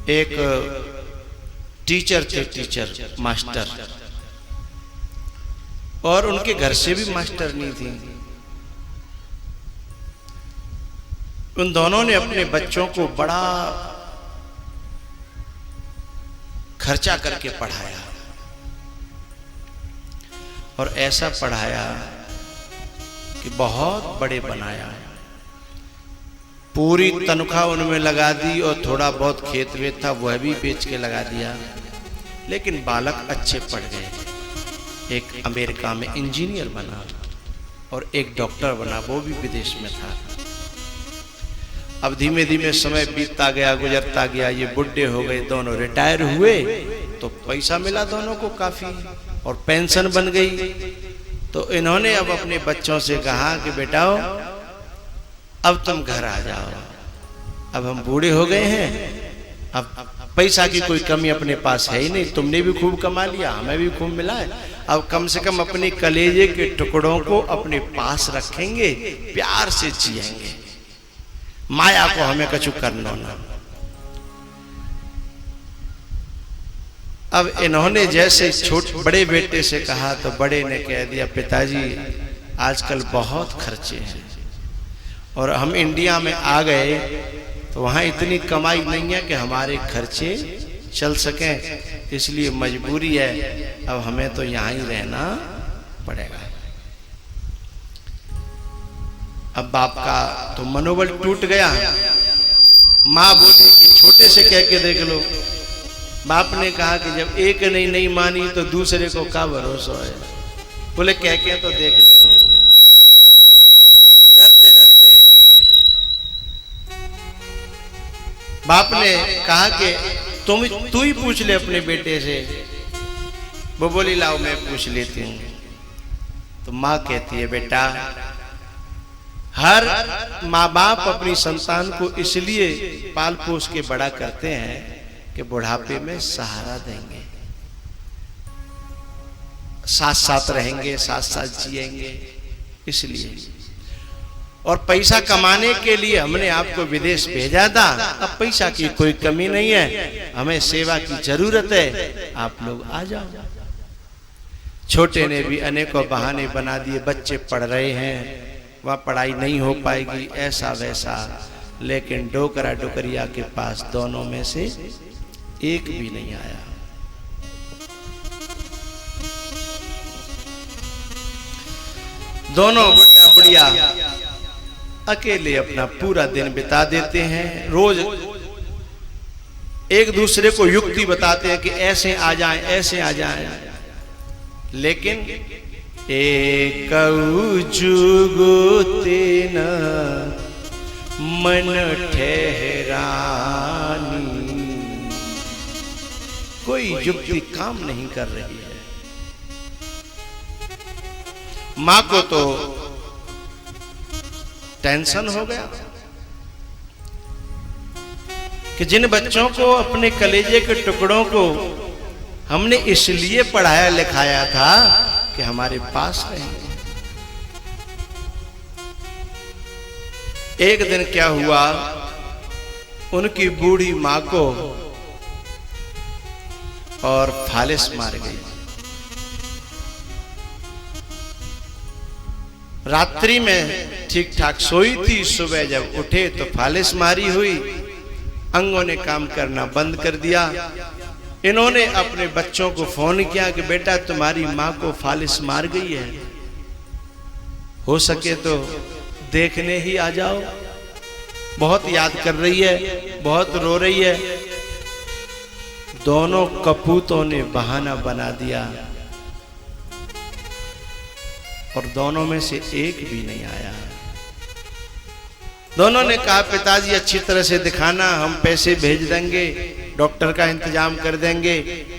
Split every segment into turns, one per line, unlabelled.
एक टीचर थे, teacher master, और उनके घर से भी मास्टर नहीं थी। उन दोनों ने अपने बच्चों को बड़ा खर्चा करके पढ़ाया, और ऐसा पढ़ाया कि बहुत बड़े बनाया। पूरी तनख्वाह उनमें लगा दी, और थोड़ा बहुत खेत वेत था वह भी बेच के लगा दिया। लेकिन बालक अच्छे पढ़ गए। एक अमेरिका में इंजीनियर बना, और एक डॉक्टर बना, वो भी विदेश में था। अब धीमे धीमे समय बीतता गया, गुजरता गया, ये बुढ़े हो गए, दोनों रिटायर हुए, तो पैसा मिला दोनों को काफी, और पेंशन बन गई। तो इन्होंने अब अपने बच्चों से कहा कि बेटाओ अब तुम घर आ जाओ, अब हम बूढ़े हो गए हैं, अब पैसा की कोई कमी अपने पास है ही नहीं, तुमने भी खूब कमा लिया, हमें भी खूब मिला है, अब कम से कम अपने कलेजे के टुकड़ों को अपने पास रखेंगे, प्यार से जिएंगे, माया को हमें कछु करना ना। अब इन्होंने जैसे बड़े बेटे से कहा, तो बड़े ने कह दिया, पिताजी आजकल बहुत खर्चे हैं, और हम इंडिया में आ गए तो वहाँ इतनी कमाई नहीं है कि हमारे खर्चे चल सकें, इसलिए मजबूरी है, अब हमें तो यहाँ ही रहना पड़ेगा। अब बाप का तो मनोबल टूट गया। माँ बोली कि छोटे से कह के देख लो। बाप ने कहा कि जब एक नहीं मानी तो दूसरे को क्या भरोसा है। बोले कह के तो देख लो। डरते डरते बाप ने कहा कि तू ही पूछ ले अपने बेटे से। वो बोली लाओ मैं पूछ लेती हूँ। तो माँ कहती है, बेटा हर माँ बाप अपनी संतान को इसलिए पाल पोस के बड़ा करते हैं कि बुढ़ापे में सहारा देंगे, साथ साथ रहेंगे, साथ साथ जिएंगे, इसलिए। और पैसा कमाने के लिए हमने आपको विदेश भेजा था, अब पैसा की कोई कमी नहीं है, हमें सेवा की जरूरत है, आप लोग आ जाओ। छोटे ने भी अनेकों बहाने बना दिए, बच्चे पढ़ रहे हैं, वह पढ़ाई नहीं हो पाएगी, ऐसा वैसा, लेकिन डोकरा डोकरिया के पास दोनों में से एक भी नहीं आया। दोनों बुढ़ा बुढ़िया अकेले अपना पूरा दिन बिता देते हैं। रोज एक दूसरे को युक्ति बताते हैं कि ऐसे आ जाएं, ऐसे आ जाएं, लेकिन एक जुगुते न मन ठहरानी, कोई युक्ति काम नहीं कर रही है। मां को तो टेंशन हो गया कि जिन बच्चों को, अपने कलेजे के टुकड़ों को हमने इसलिए पढ़ाया लिखाया था कि हमारे पास रहेंगे। एक दिन क्या हुआ, उनकी बूढ़ी मां को और फालिस मार गई। रात्रि में ठीक ठाक सोई थी, सुबह जब उठे तो फालिस मारी हुई, अंगों ने काम करना बंद कर दिया। इन्होंने अपने बच्चों को फोन किया कि बेटा तुम्हारी मां को फालिस मार गई है, हो सके तो देखने ही आ जाओ, बहुत याद कर रही है, बहुत रो रही है। दोनों कपूतों ने बहाना बना दिया, और दोनों में से एक भी नहीं आया। दोनों ने कहा पिताजी अच्छी तरह से दिखाना, हम पैसे भेज देंगे, डॉक्टर का इंतजाम कर देंगे,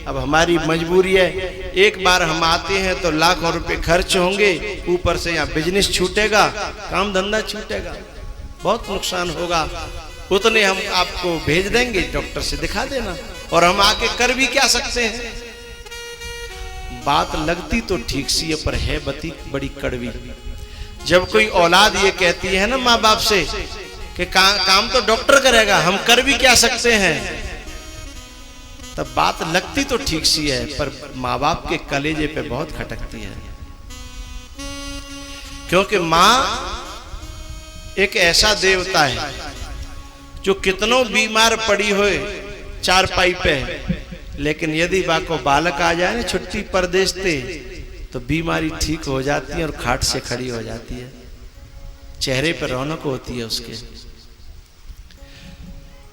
अब हमारी मजबूरी है, एक बार हम आते हैं तो लाखों रुपए खर्च होंगे, ऊपर से यहाँ बिजनेस छूटेगा, काम धंधा छूटेगा, बहुत नुकसान होगा, उतने हम आपको भेज देंगे, डॉक्टर से दिखा देना, और हम आके कर भी क्या सकते हैं। बात लगती तो ठीक सी है, पर है बड़ी कड़वी। जब कोई औलाद ये कहती है ना माँ बाप से कि काम तो डॉक्टर करेगा, हम कर भी क्या सकते हैं, तब बात लगती तो ठीक सी है, पर माँ बाप के कलेजे पे बहुत खटकती है। क्योंकि माँ एक ऐसा देवता है जो कितनों बीमार पड़ी होए चारपाई पे, लेकिन यदि बा को बालक आ जाए ना छुट्टी परदेश से, तो बीमारी ठीक हो जाती है और खाट से खड़ी हो जाती है, चेहरे पर रौनक होती है उसके।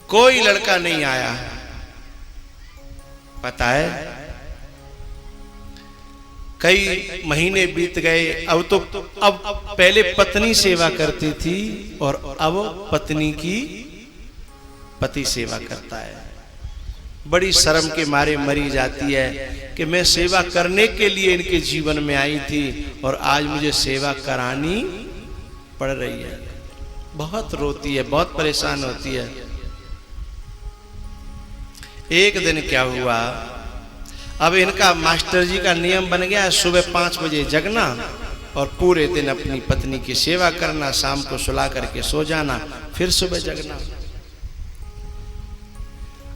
कोई लड़का नहीं आया, पता है कई महीने बीत गए। अब पहले पत्नी सेवा करती थी और अब पत्नी की पति सेवा करता है। बड़ी शर्म के मारे मरी जाती है कि मैं सेवा करने के लिए इनके जीवन में आई थी और आज मुझे सेवा करानी पड़ रही है। बहुत रोती है, बहुत परेशान होती है। एक दिन क्या हुआ, अब इनका मास्टर जी का नियम बन गया है सुबह 5 बजे जगना और पूरे दिन अपनी पत्नी की सेवा करना, शाम को सुला करके सो जाना, फिर सुबह जगना।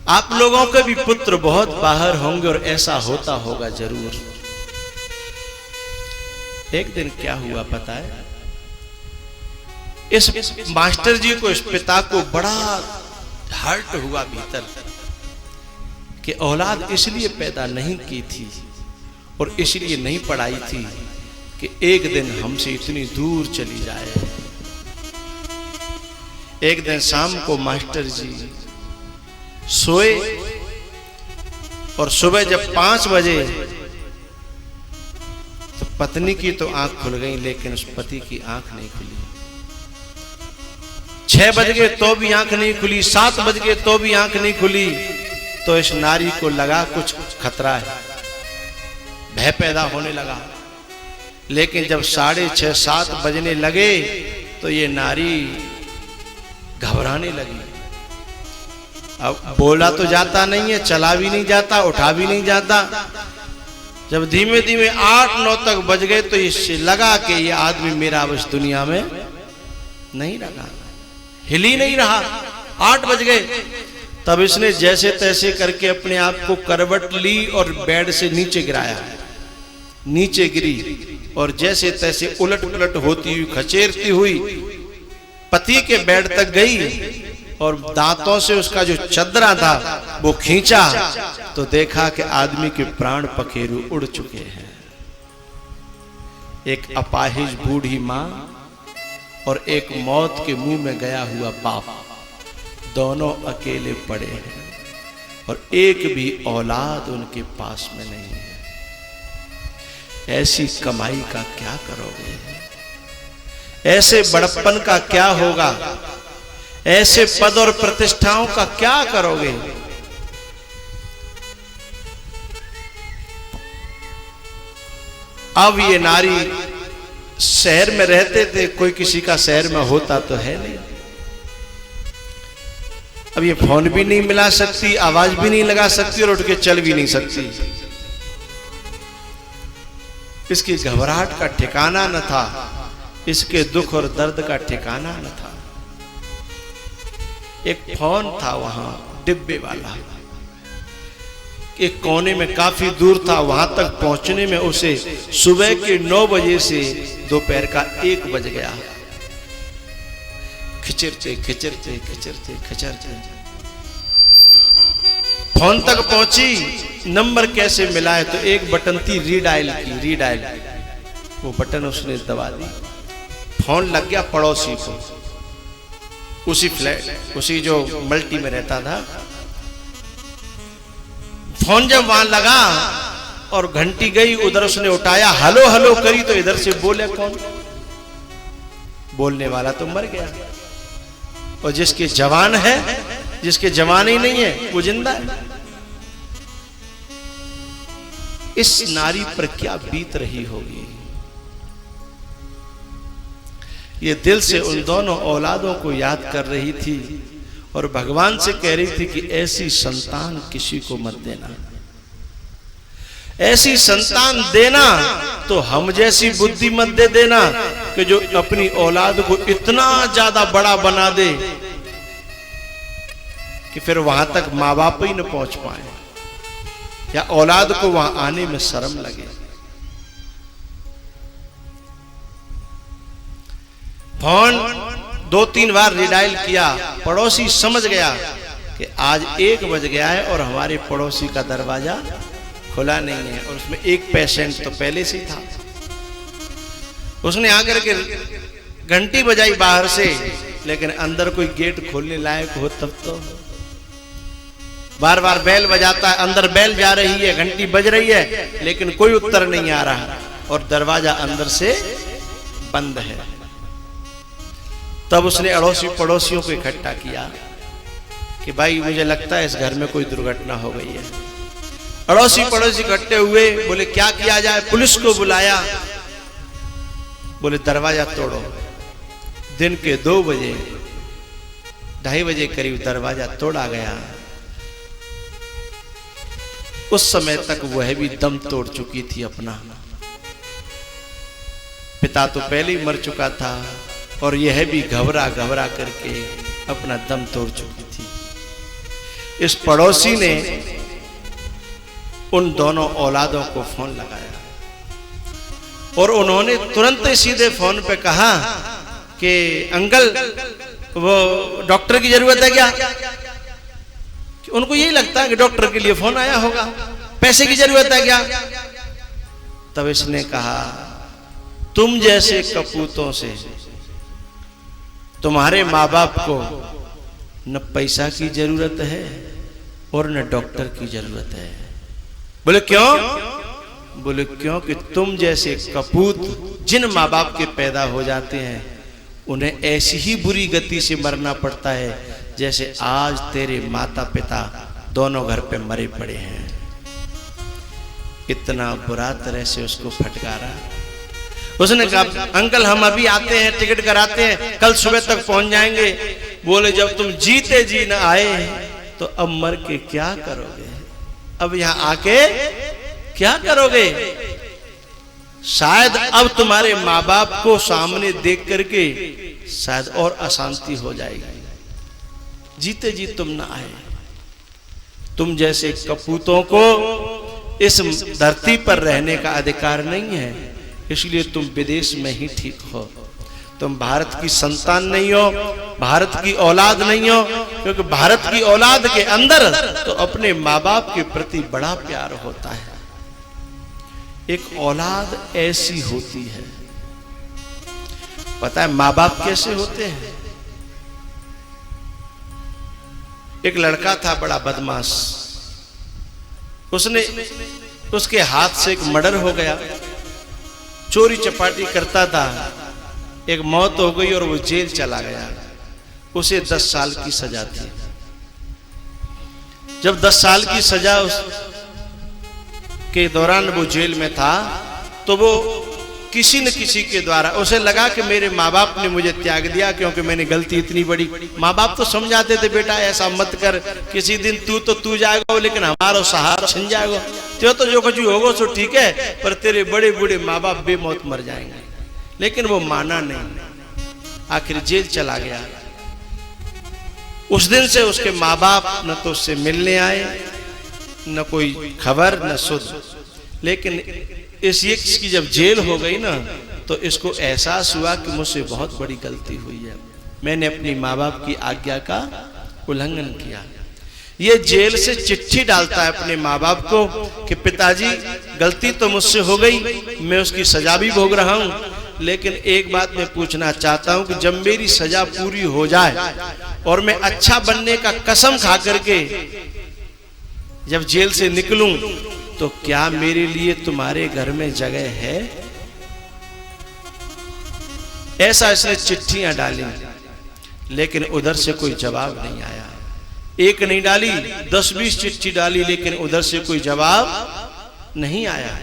आप लोगों के भी पुत्र बहुत बाहर होंगे और ऐसा होता होगा जरूर। एक दिन क्या हुआ पता है, इस मास्टर जी को, इस पिता को बड़ा हर्ट हुआ भीतर कि औलाद इसलिए पैदा नहीं की थी और इसलिए नहीं पढ़ाई थी कि एक दिन हमसे इतनी दूर चली जाए। एक दिन शाम को मास्टर जी सोए और सुबह जब 5 बजे तो पत्नी की तो आंख खुल गई, लेकिन उस पति की आंख नहीं खुली। 6 बज गए तो भी आंख नहीं खुली, 7 बज गए तो भी आंख नहीं खुली। तो इस नारी को लगा कुछ खतरा है, भय पैदा होने लगा। लेकिन जब 6:30 7 बजने लगे तो ये नारी घबराने लगी। अब बोला तो जाता नहीं है, चला भी नहीं जाता, उठा भी नहीं जाता। जब धीमे धीमे 8-9 तक बज गए तो इससे लगा कि ये आदमी मेरा अब इस दुनिया में नहीं लगा, हिल ही नहीं रहा। 8 बज गए तब इसने जैसे तैसे करके अपने आप को करवट ली और बेड से नीचे गिराया। नीचे गिरी और जैसे तैसे उलट पुलट होती हुई, खचेरती हुई पति के बेड तक गई और दांतों से उसका जो चदरा था वो खींचा तो देखा कि आदमी के प्राण पखेरु उड़ चुके हैं। एक अपाहिज बूढ़ी मां और एक मौत के मुंह में गया हुआ बाप, दोनों अकेले पड़े हैं और एक भी औलाद उनके पास में नहीं है। ऐसी कमाई का क्या करोगे? ऐसे बड़प्पन का क्या होगा? ऐसे पद और प्रतिष्ठाओं का क्या करोगे? अब ये नारी शहर में रहते थे, कोई किसी का शहर में होता तो है नहीं। अब ये फोन भी नहीं मिला सकती, आवाज भी नहीं लगा सकती और उठ के चल भी नहीं सकती। इसकी घबराहट का ठिकाना न था, इसके दुख और दर्द का ठिकाना न था। एक फोन था वहां डिब्बे वाला, एक कोने में काफी दूर था। वहां तक पहुंचने में उसे सुबह के 9 बजे से दोपहर का 1 बज गया। खिचरते खिचरते खिचरते खिचरते फोन तक पहुंची। नंबर कैसे मिला है तो एक बटन थी रीडायल की, रीडायल, वो बटन उसने दबा दी। फोन लग गया पड़ोसी को, उसी फ्लैट, उसी जो मल्टी में रहता था। फोन जब वहां लगा और घंटी गई, उधर उसने उठाया, हेलो हेलो करी तो इधर से बोले कौन? बोलने वाला तो मर गया और जिसके जवान है, जिसके जवान ही नहीं है वो जिंदा है। इस नारी पर क्या बीत रही होगी? ये दिल से उन दोनों औलादों को याद कर रही थी और भगवान से कह रही थी कि ऐसी संतान किसी को मत देना। ऐसी संतान देना तो हम जैसी बुद्धि मत दे देना कि जो अपनी औलाद को इतना ज्यादा बड़ा बना दे कि फिर वहां तक माँ बाप ही न पहुंच पाए। या औलाद को वहां आने में शर्म लगे। फोन 2-3 बार रिडायल किया, पड़ोसी समझ गया कि आज 1 बज गया है और हमारे पड़ोसी का दरवाजा खुला नहीं है, और उसमें एक पेशेंट तो पहले से ही था। उसने आकर के घंटी बजाई बाहर से, लेकिन अंदर कोई गेट खोलने लायक हो तब तो। बार बार बेल बजाता है, अंदर बेल जा रही है, घंटी बज रही है, लेकिन कोई उत्तर नहीं आ रहा और दरवाजा अंदर से बंद है। तब उसने अड़ोसी पड़ोसियों को इकट्ठा किया कि भाई मुझे लगता है इस घर में कोई दुर्घटना हो गई है। अड़ोसी पड़ोसी इकट्ठे हुए, बोले क्या किया जाए? पुलिस को बुलाया, बोले दरवाजा तोड़ो। दिन के 2 बजे 2:30 बजे करीब दरवाजा तोड़ा गया। उस समय तक वह भी दम तोड़ चुकी थी अपना। पिता तो पहले ही मर चुका था और यह भी घबरा घबरा करके अपना दम तोड़ चुकी थी। इस पड़ोसी ने उन दोनों औलादों को फोन लगाया और उन्होंने तुरंत ही सीधे फोन पे कहा कि अंकल वो डॉक्टर की जरूरत है क्या? कि उनको यही लगता है कि डॉक्टर के लिए फोन आया होगा। पैसे की जरूरत है क्या? तब इसने कहा तुम जैसे कपूतों से तुम्हारे माँ बाप को न पैसा की जरूरत है और न डॉक्टर की जरूरत है। बोले क्यों? बोले क्योंकि तुम जैसे कपूत जिन माँ बाप के पैदा हो जाते हैं उन्हें ऐसी ही बुरी गति से मरना पड़ता है जैसे आज तेरे माता पिता दोनों घर पे मरे पड़े हैं। इतना बुरा तरह से उसको फटकारा। उसने कहा अंकल हम अभी आते हैं, टिकट कराते हैं, कल सुबह तक पहुंच जाएंगे। बोले जब तुम जीते जी न आए तो अब मर के क्या करोगे? अब यहां आके क्या करोगे? शायद अब तुम्हारे माँ बाप को सामने देख करके शायद और अशांति हो जाएगी। जीते जी तुम ना आए। तुम जैसे कपूतों को इस धरती पर रहने का अधिकार नहीं है, इसलिए तुम विदेश में ही ठीक हो। तुम भारत की संतान नहीं हो, भारत की औलाद नहीं हो, क्योंकि भारत की औलाद के अंदर तो अपने माँ बाप के प्रति बड़ा प्यार होता है। एक औलाद ऐसी होती है। पता है माँ बाप कैसे होते हैं? एक लड़का था बड़ा बदमाश, उसके हाथ से एक मर्डर हो गया। चोरी चपाटी करता था, एक मौत हो गई और वो जेल चला गया। उसे 10 साल की सजा थी। जब 10 साल की सजा के दौरान वो जेल में था तो वो किसी न किसी के द्वारा उसे लगा कि मेरे माँ बाप ने मुझे त्याग दिया क्योंकि मैंने गलती इतनी बड़ी। माँ बाप तो समझाते थे बेटा ऐसा मत कर, किसी दिन तू जाएगा लेकिन हमारा सहारा छिन जाएगा, तो जो कुछ होगा सो ठीक है, पर तेरे बड़े बूढ़े माँ बाप बेमौत मर जाएंगे। लेकिन वो माना नहीं, आखिर जेल चला गया। उस दिन से उसके माँ बाप न तो उससे मिलने आए, न कोई खबर न सुध। लेकिन इसकी जब जेल हो गई ना तो इसको एहसास हुआ कि मुझसे बहुत बड़ी गलती हुई है, मैंने अपनी माँ बाप की आज्ञा का उल्लंघन किया। ये जेल से चिट्ठी डालता है अपने माँ बाप को कि पिताजी गलती तो मुझसे हो गई, मैं उसकी सजा भी भोग रहा हूँ, लेकिन एक बात मैं पूछना चाहता हूँ कि जब मेरी सजा पूरी हो जाए और मैं अच्छा बनने का कसम खा करके जब जेल से निकलूं तो क्या मेरे लिए तुम्हारे घर में जगह है? ऐसा इसने चिट्ठियां डाली, लेकिन उधर से कोई जवाब नहीं आया। एक नहीं डाली, 10-20 चिट्ठी डाली, लेकिन उधर से कोई जवाब नहीं आया।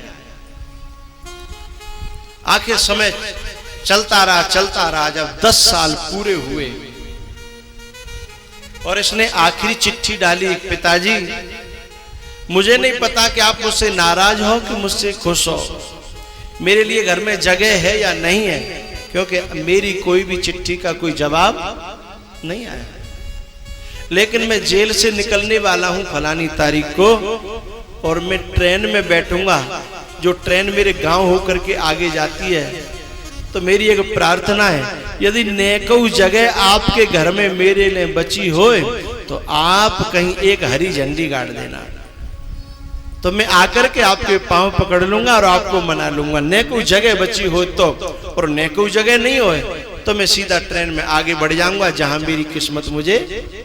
आखिर समय चलता रहा। जब 10 साल पूरे हुए और इसने आखिरी चिट्ठी डाली, पिताजी मुझे नहीं पता कि आप मुझसे नाराज हो कि मुझसे खुश हो, मेरे लिए घर में जगह है या नहीं है, क्योंकि मेरी कोई भी चिट्ठी का कोई जवाब नहीं आया। लेकिन मैं जेल से निकलने वाला हूं फलानी तारीख को, और मैं ट्रेन में बैठूंगा, जो ट्रेन मेरे गांव होकर के आगे जाती है, तो मेरी एक प्रार्थना है, यदि नेकऊ जगह आपके घर में मेरे लिए बची होए तो आप कहीं एक हरी झंडी गाड़ देना, तो मैं आकर के आपके पांव पकड़ लूंगा और आपको मना लूंगा। नेकऊ जगह बची हो तो, और नेकऊ जगह नहीं होए तो मैं सीधा ट्रेन में आगे बढ़ जाऊंगा जहां मेरी किस्मत मुझे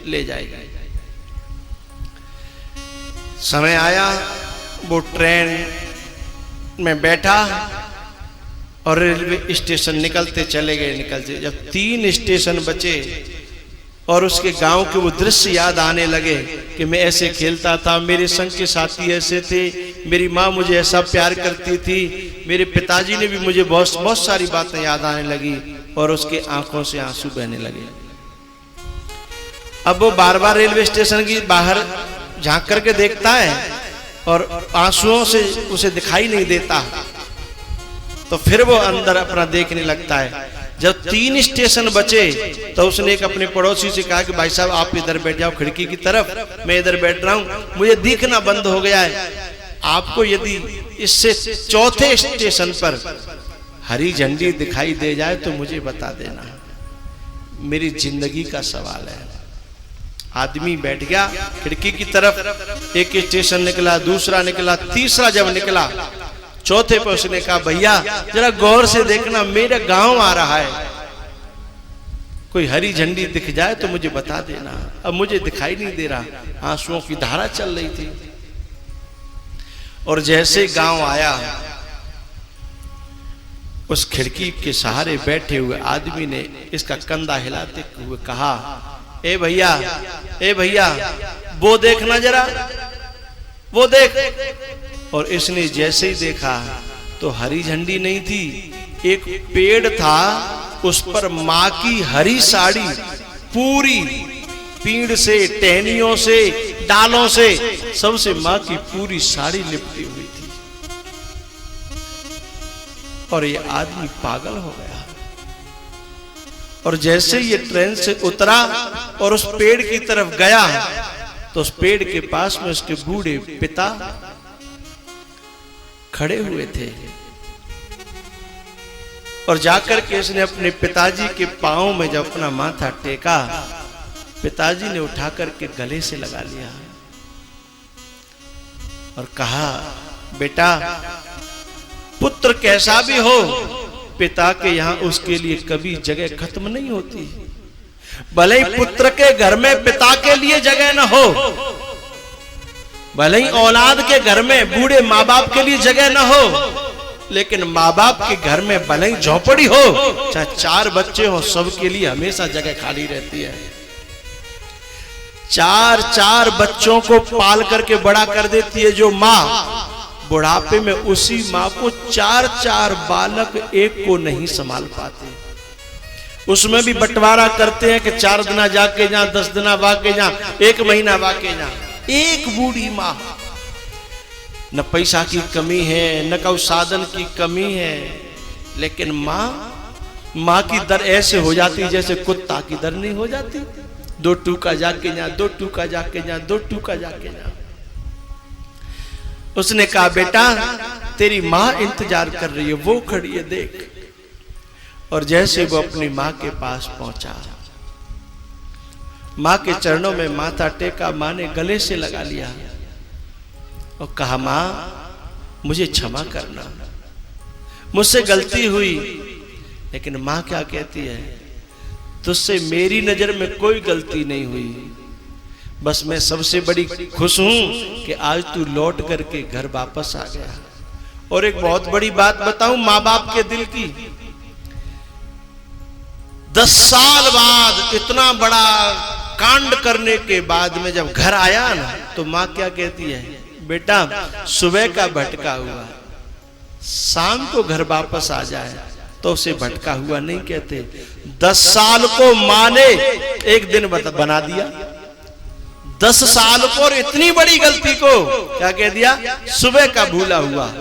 ले जाएगी। समय आया, वो ट्रेन में बैठा और रेलवे स्टेशन निकलते चले गए। जब 3 स्टेशन बचे और उसके गांव के वो दृश्य याद आने लगे कि मैं ऐसे खेलता था, मेरे संग के साथी ऐसे थे, मेरी माँ मुझे ऐसा प्यार करती थी, मेरे पिताजी ने भी मुझे बहुत सारी बातें याद आने लगी और उसके आंखों से आंसू बहने लगे। अब वो बार बार रेलवे स्टेशन की बाहर झांक करके देखता है और आंसुओं से उसे दिखाई नहीं देता, तो फिर वो अंदर अपना देखने लगता है। जब 3 स्टेशन बचे तो उसने एक अपने पड़ोसी से कहा कि भाई साहब आप इधर बैठ जाओ खिड़की की तरफ, मैं इधर बैठ रहा हूं, मुझे दिखना बंद हो गया है। आपको यदि इससे 4थे स्टेशन पर हरी झंडी दिखाई दे जाए तो मुझे बता देना, मेरी जिंदगी का सवाल है। आदमी बैठ गया खिड़की की तरफ, एक स्टेशन निकला, दूसरा निकला, तीसरा जब निकला, 4थे पे उसने कहा भैया जरा गौर से देखना, मेरा गांव आ रहा है, कोई हरी झंडी दिख जाए तो मुझे बता देना। अब मुझे दिखाई नहीं दे रहा, आंसुओं की धारा चल रही थी। और जैसे गांव आया, उस खिड़की के सहारे बैठे हुए आदमी ने इसका कंधा हिलाते हुए कहा, ए भैया, ए भैया, वो देखना जरा, वो देख। और इसने जैसे ही देखा तो हरी झंडी नहीं थी, एक पेड़ था, उस पर मां की हरी साड़ी पूरी पीड़ से, टहनियों से, डालों से, सबसे मां की पूरी साड़ी लिपटी हुई थी। और ये आदमी पागल हो गया। और जैसे ये ट्रेन से उतरा और उस पेड़ की तरफ गया तो उस पेड़ के पास में उसके बूढ़े पिता खड़े हुए थे। और जाकर के इसने अपने पिताजी के पांव में जब अपना माथा टेका, पिताजी ने उठा करके गले से लगा लिया और कहा, बेटा पुत्र कैसा भी हो, पिता के यहां उसके लिए कभी जगह खत्म नहीं होती। भले ही पुत्र के घर में पिता के लिए जगह न हो, भले ही औलाद के घर में बूढ़े माँ बाप के लिए जगह न हो, लेकिन माँ बाप के घर में भले ही झोपड़ी हो, चाहे 4 बच्चे हो, सबके लिए हमेशा जगह खाली रहती है। 4 बच्चों को पाल करके बड़ा कर देती है जो माँ, बुढ़ापे में उसी माँ को 4 बालक एक को नहीं संभाल पाते। उसमें भी बंटवारा करते हैं कि 4 दिन जाके जा, 10 दिन वाके जा, 1 महीना वाके जा। एक बूढ़ी माँ, न पैसा की कमी है, न कोई साधन की कमी है, लेकिन माँ की दर ऐसे हो जाती जैसे कुत्ता की दर नहीं हो जाती। 2 टूका जाके जा, 2 टूका जाके जा, 2 टूका जाके जा। उसने कहा, बेटा तेरी माँ इंतजार कर रही है, वो खड़ी है, देख। और जैसे वो अपनी माँ के पास पहुंचा, माँ के चरणों में माथा टेका, माँ ने गले से लगा लिया और कहा, माँ मुझे क्षमा करना, मुझसे गलती हुई। लेकिन माँ क्या कहती है, तुझसे मेरी नजर में कोई गलती नहीं हुई, बस मैं सबसे बड़ी खुश हूं कि आज तू लौट करके घर वापस आ गया। और एक बहुत बड़ी बात बताऊं माँ बाप के दिल की, 10 साल बाद इतना बड़ा कांड करने के बाद में जब घर आया ना, तो माँ क्या कहती है, बेटा सुबह का भटका हुआ शाम को घर वापस आ जाए, तो उसे भटका हुआ नहीं कहते। 10 साल को माँ ने एक दिन बना दिया, 10 साल को और इतनी बड़ी गलती को क्या कह दिया, सुबह का भूला हुआ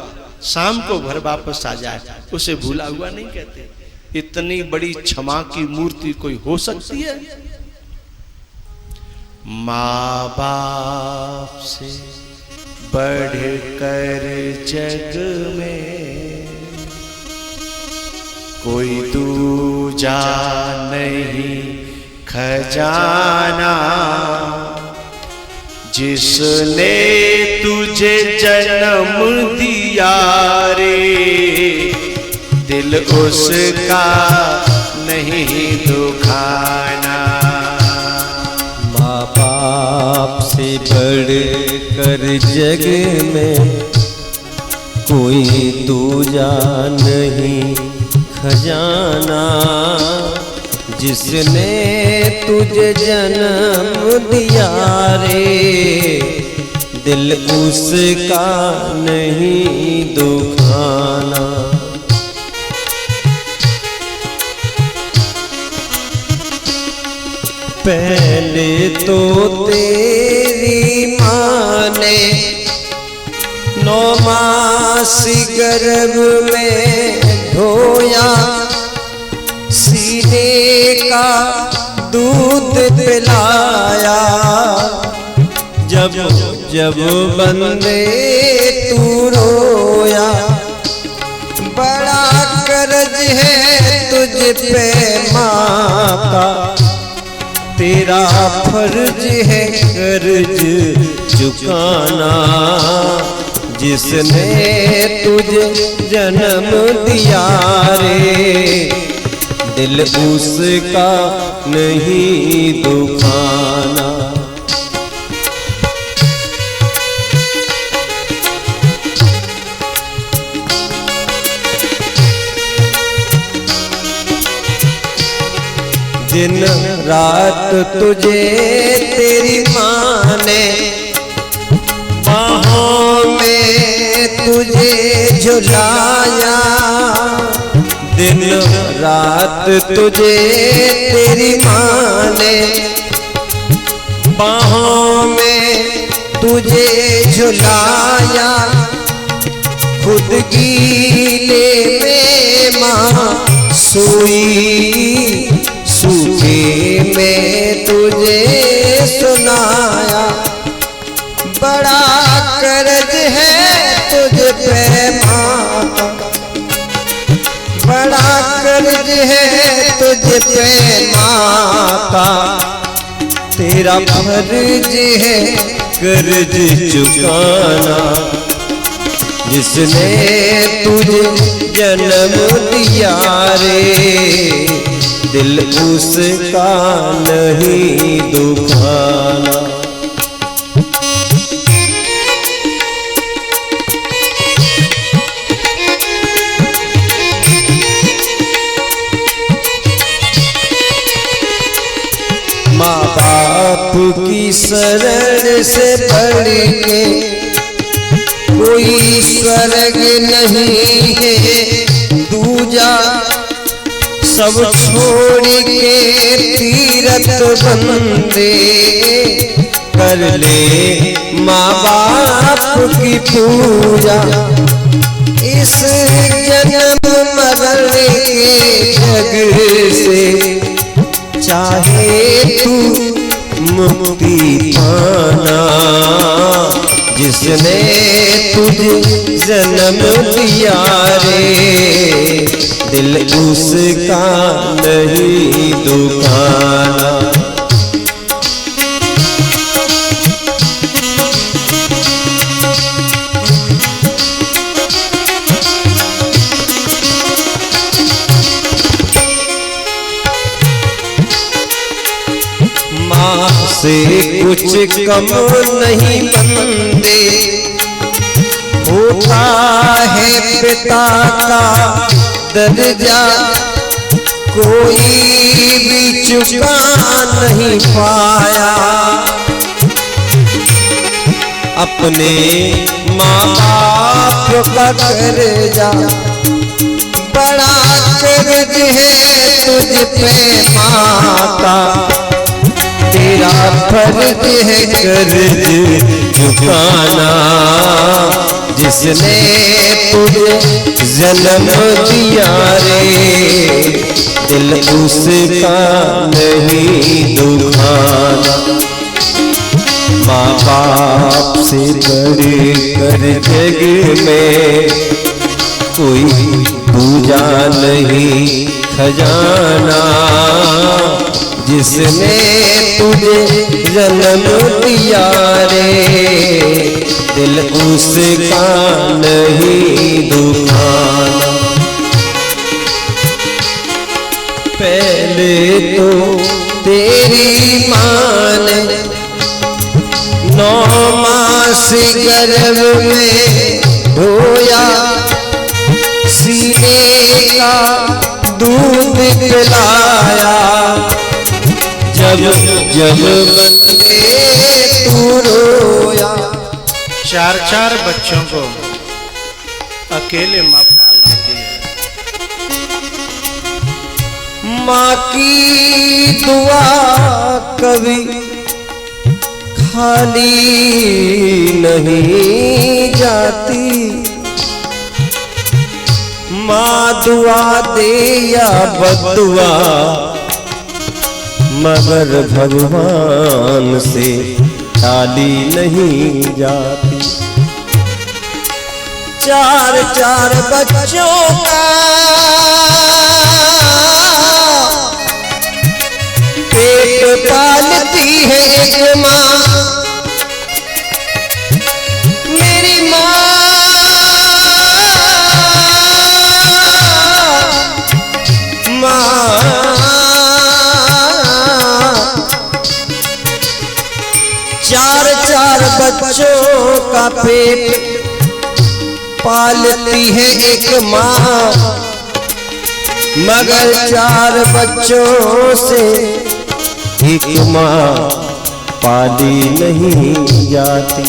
शाम को घर वापस आ जाए, उसे भूला हुआ नहीं कहते। इतनी बड़ी क्षमा की मूर्ति कोई हो सकती है? माँ बाप से बढ़कर जग में कोई दूजा नहीं खजाना, जिसने तुझे जन्म दिया रे दिल उसका नहीं दुखाना।
माँ बाप से बढ़कर जग में कोई दूजा नहीं खजाना, जिसने तुझे जन्म दिया रे दिल उसका नहीं दुखाना। पहले तो तेरी माँ ने 9 मास गर्भ में ढोया, सीने का दूध पिलाया, जब जब बंदे तू रोया। बड़ा कर्ज है तुझ पे माँ का, तेरा फर्ज है कर्ज चुकाना, जिसने तुझे जन्म दिया रे दिल उसका नहीं दुखाना। दिन रात तुझे तेरी माँ ने बाहों में तुझे झुलाया, दिन रात तुझे तेरी माँ ने बाहों में तुझे झुलाया। खुद गीले में माँ सोई, सूखे में तुझे सुनाया। बड़ा कर्ज है तुझ पे माँ का, बड़ा कर्ज है तुझ पे माँ का, तेरा फर्ज है कर्ज चुकाना, जिसने तुझे जन्म दिया रे दिल उसका नहीं दुखाना। माँ बाप की शरण से बढ़ के कोई स्वर्ग नहीं है दूजा, सब छोड़ के तीरथ बंदे कर ले माँ बाप की पूजा। इस जन्म मरण के जग से चाहे तू मुक्ति पाना, जिसने तुझे जन्म दिया रे दिल उसका नहीं दुखाना। माँ से कुछ कम नहीं बंदे, होता है पिता का दर्जा, कोई भी चुका नहीं पाया। अपने माँ बाप का कर्जा, बड़ा कर्ज है तुझ पे माँ का, तेरा फर्ज है कर्ज चुकाना, जिसने तुझे जन्म दिया रे दिल उसका नहीं दुखाना। माँ बाप से बढ़कर जग में कोई दूजा नहीं खजाना, जिसने तुझे जन्म दिया रे दिल उसका नहीं दुखाना। पहले तो तेरी माँ ने 9 मास गर्भ में ढोया, सीने का दूध पिलाया, जब जब बंदे तू रोया।
4 बच्चों को अकेले माँ पाल देती है।
माँ की दुआ कभी खाली नहीं जाती, माँ दुआ दे या बदुआ मगर भगवान से टाली नहीं जाती। 4 बच्चों का पेट पालती है एक माँ, मेरी माँ 4 बच्चों का पेट पालती है एक माँ, मगर 4 बच्चों से एक माँ पाली नहीं जाती।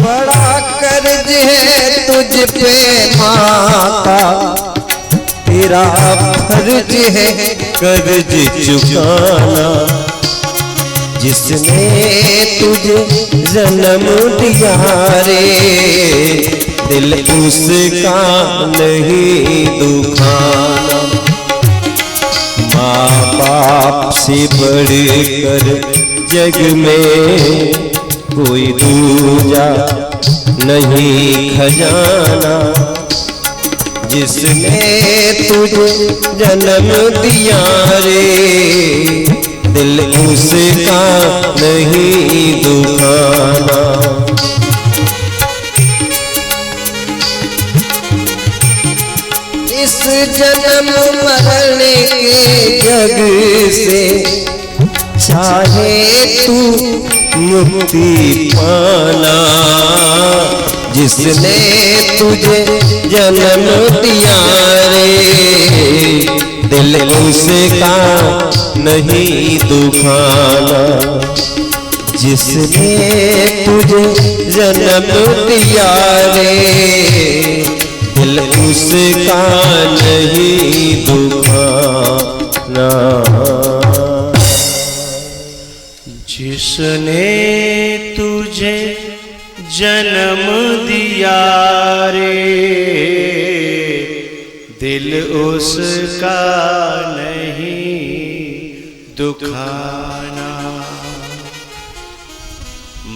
बड़ा कर्ज है तुझ पे माँ का, तेरा फर्ज है कर्ज चुकाना, जिसने तुझे जन्म दिया रे दिल उसका नहीं दुखाना। माँ बाप से बढ़कर जग में कोई दूजा नहीं खजाना, जिसने तुझे जन्म दिया रे दिल उसका नहीं दुखाना। इस जन्म मरने के जग से चाहे तू मुक्ति पाना, जिसने तुझे जन्म दिया रे दिल उसका नहीं दुखाना, जिसने तुझे जन्म दिया रे दिल उसका नहीं दुखाना।
जिसने तुझे जन्म दिया रे दिल उसका नहीं दुखाना।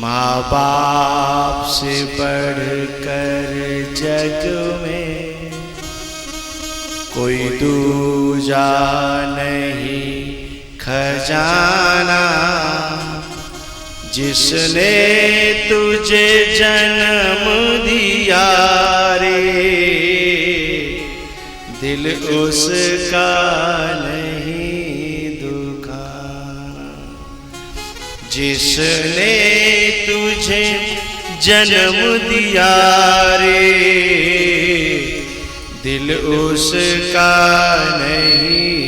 माँ बाप से बढ़कर जग में कोई दूजा नहीं खजाना, जिसने तुझे जन्म दिया रे दिल उसका नहीं दुखाना, जिसने तुझे जन्म दिया रे दिल उसका नहीं